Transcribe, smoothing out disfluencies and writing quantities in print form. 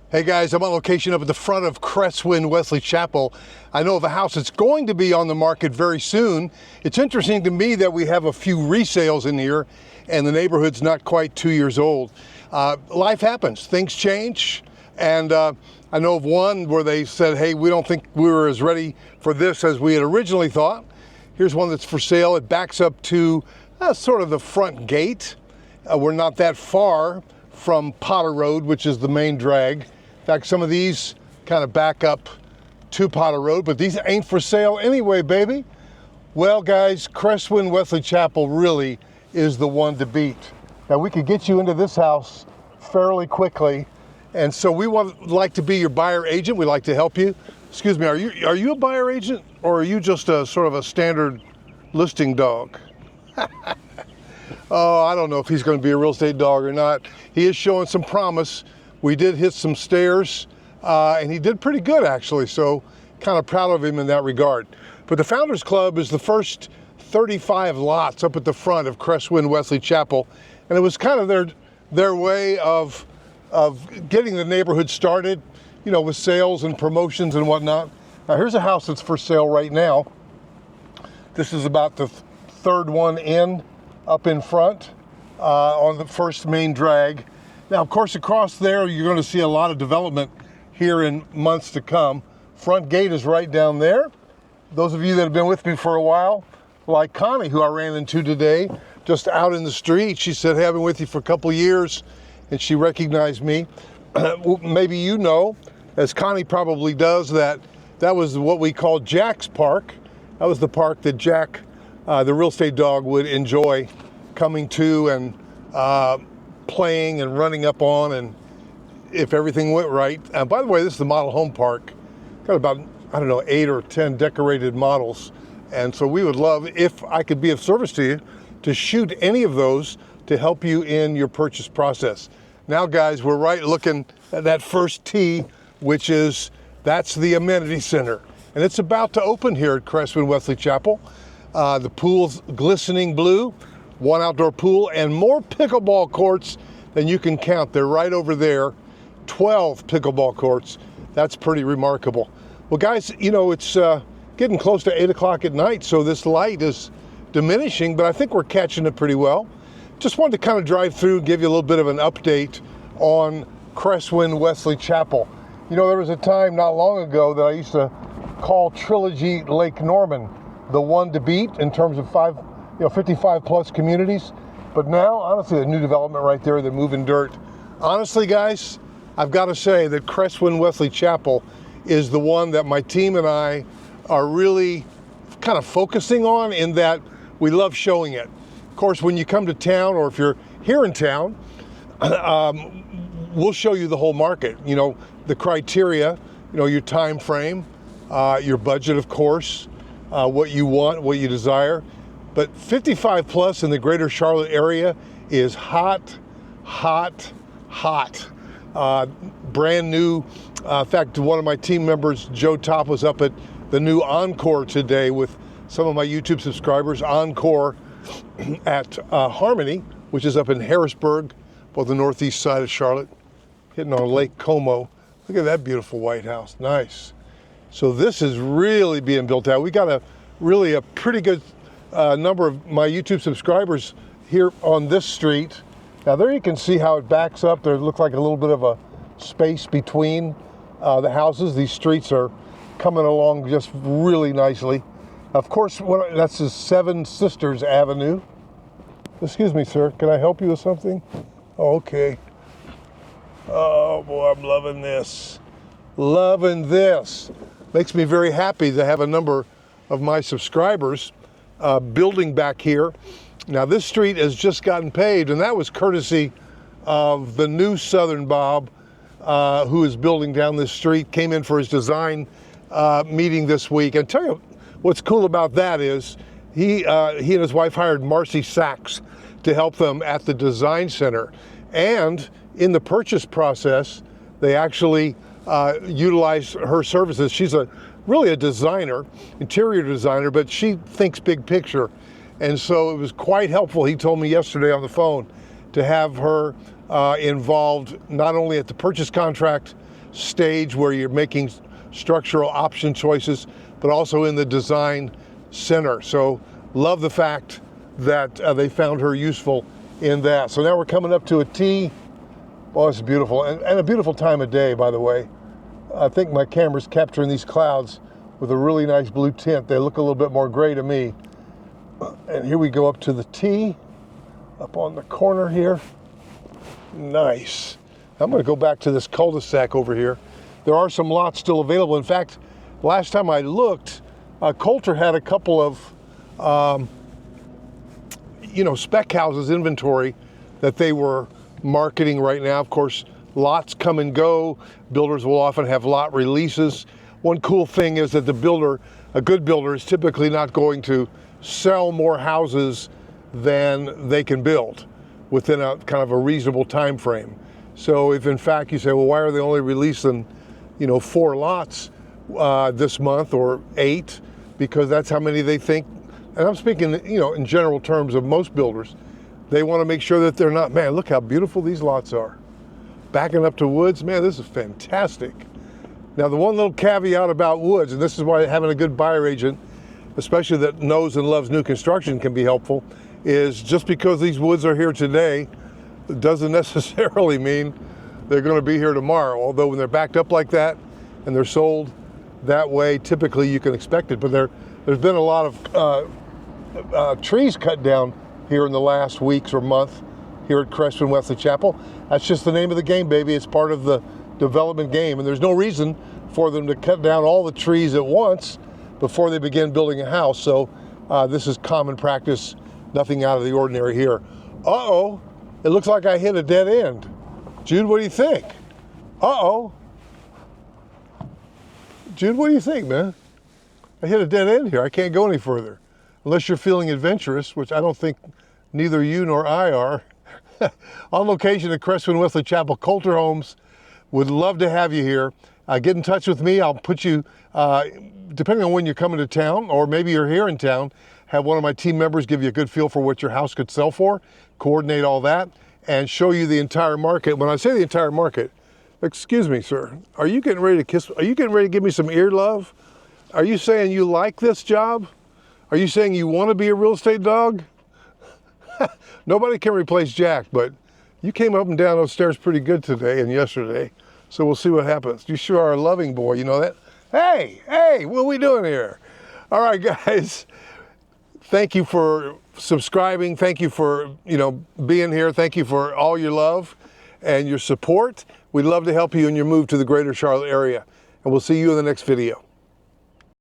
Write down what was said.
Hey guys, I'm on location up at the front of Cresswind Wesley Chapel. I know of a house that's going to be on the market very soon. It's interesting to me that we have a few resales in here and the neighborhood's not quite 2 years old. Life happens, things change, and I know of one where they said, hey, we don't think we were as ready for this as we had originally thought. Here's one that's for sale. It backs up to sort of the front gate. We're not that far from Potter Road, which is the main drag. In fact, some of these kind of back up to Potter Road, but these ain't for sale anyway, baby. Well, guys, Cresswind Wesley Chapel really is the one to beat. Now, we could get you into this house fairly quickly, and so we like to be your buyer agent. We like to help you. Excuse me, are you a buyer agent, or are you just a sort of a standard listing dog? Oh, I don't know if he's going to be a real estate dog or not. He is showing some promise. We did hit some stairs, and he did pretty good, actually, so kind of proud of him in that regard. But the Founders Club is the first 35 lots up at the front of Cresswind Wesley Chapel, and it was kind of their way of getting the neighborhood started, you know, with sales and promotions and whatnot. Now, here's a house that's for sale right now. This is about the third one in, up in front, on the first main drag. Now, of course, across there, you're going to see a lot of development here in months to come. Front gate is right down there. Those of you that have been with me for a while, like Connie, who I ran into today, just out in the street, she said, hey, I've been with you for a couple of years, and she recognized me. Maybe you know, as Connie probably does, that was what we call Jack's Park. That was the park that Jack, the real estate dog, would enjoy coming to and playing and running up on, and if everything went right. By the way, this is the model home park. Got about, I don't know, 8 or 10 decorated models. And so we would love, if I could be of service to you, to shoot any of those to help you in your purchase process. Now, guys, we're right looking at that first tee, which is, that's the amenity center. And it's about to open here at Cresswind Wesley Chapel. The pool's glistening blue. One outdoor pool and more pickleball courts than you can count. They're right over there, 12 pickleball courts. That's pretty remarkable. Well, guys, you know, it's getting close to 8 o'clock at night, so this light is diminishing, but I think we're catching it pretty well. Just wanted to kind of drive through, give you a little bit of an update on Cresswind Wesley Chapel. You know, there was a time not long ago that I used to call Trilogy Lake Norman the one to beat in terms of 55 plus communities. But now, honestly, the new development right there, the moving dirt. Honestly, guys, I've got to say that Cresswind Wesley Chapel is the one that my team and I are really kind of focusing on, in that we love showing it. Of course, when you come to town, or if you're here in town, we'll show you the whole market. You know, the criteria, you know, your time frame, your budget, of course, what you want, what you desire. But 55 plus in the greater Charlotte area is hot, hot, hot. Brand new. In fact, one of my team members, Joe Top, was up at the new Encore today with some of my YouTube subscribers. Encore at Harmony, which is up in Harrisburg, both the northeast side of Charlotte, hitting on Lake Como. Look at that beautiful White House. Nice. So this is really being built out. We got a pretty good number of my YouTube subscribers here on this street. Now there you can see how it backs up. There looks like a little bit of a space between the houses. These streets are coming along just really nicely. Of course, that's the Seven Sisters Avenue. Excuse me, sir, can I help you with something? Oh, okay. Oh boy, I'm loving this. Loving this. Makes me very happy to have a number of my subscribers building back here. Now this street has just gotten paved, and that was courtesy of the new Southern Bob, who is building down this street. Came in for his design meeting this week. And tell you what's cool about that is he and his wife hired Marcy Sachs to help them at the design center. And in the purchase process, they actually utilized her services. She's really a designer, interior designer, but she thinks big picture. And so it was quite helpful, he told me yesterday on the phone, to have her involved not only at the purchase contract, stage where you're making structural option choices, but also in the design center. So love the fact that they found her useful in that. So now we're coming up to a T. Oh, it's beautiful, and a beautiful time of day, by the way. I think my camera's capturing these clouds with a really nice blue tint. They look a little bit more gray to me. And here we go up to the T, up on the corner here. Nice. I'm gonna go back to this cul-de-sac over here. There are some lots still available. In fact, last time I looked, Coulter had a couple of spec houses inventory that they were marketing right now. Of course, lots come and go. Builders will often have lot releases. One cool thing is that the builder, a good builder, is typically not going to sell more houses than they can build within a kind of a reasonable time frame. So if in fact you say, well, why are they only releasing 4 lots this month, or 8, because that's how many they think. And I'm speaking in general terms of most builders. They want to make sure that they're not, man, look how beautiful these lots are. Backing up to woods, man, this is fantastic. Now the one little caveat about woods, and this is why having a good buyer agent, especially that knows and loves new construction, can be helpful, is just because these woods are here today, it doesn't necessarily mean they're going to be here tomorrow. Although when they're backed up like that and they're sold that way, typically you can expect it. But there's been a lot of trees cut down here in the last weeks or month here at Cresswind Wesley Chapel. That's just the name of the game, baby. It's part of the development game, and there's no reason for them to cut down all the trees at once before they begin building a house. So this is common practice, nothing out of the ordinary here. Uh-oh, it looks like I hit a dead end. Jude, what do you think? Uh-oh. Jude, what do you think, man? I hit a dead end here. I can't go any further. Unless you're feeling adventurous, which I don't think neither you nor I are. On location at Cresswind Wesley Chapel, Coulter Homes. Would love to have you here. Get in touch with me. I'll put you, depending on when you're coming to town, or maybe you're here in town, have one of my team members give you a good feel for what your house could sell for, coordinate all that, and show you the entire market. When I say the entire market, excuse me, sir, are you getting ready to kiss? Are you getting ready to give me some ear love? Are you saying you like this job? Are you saying you want to be a real estate dog? Nobody can replace Jack, but you came up and down those stairs pretty good today and yesterday, so we'll see what happens. You sure are a loving boy, you know that? Hey, what are we doing here? All right, guys, thank you for subscribing. Thank you for, being here. Thank you for all your love and your support. We'd love to help you in your move to the greater Charlotte area, and we'll see you in the next video.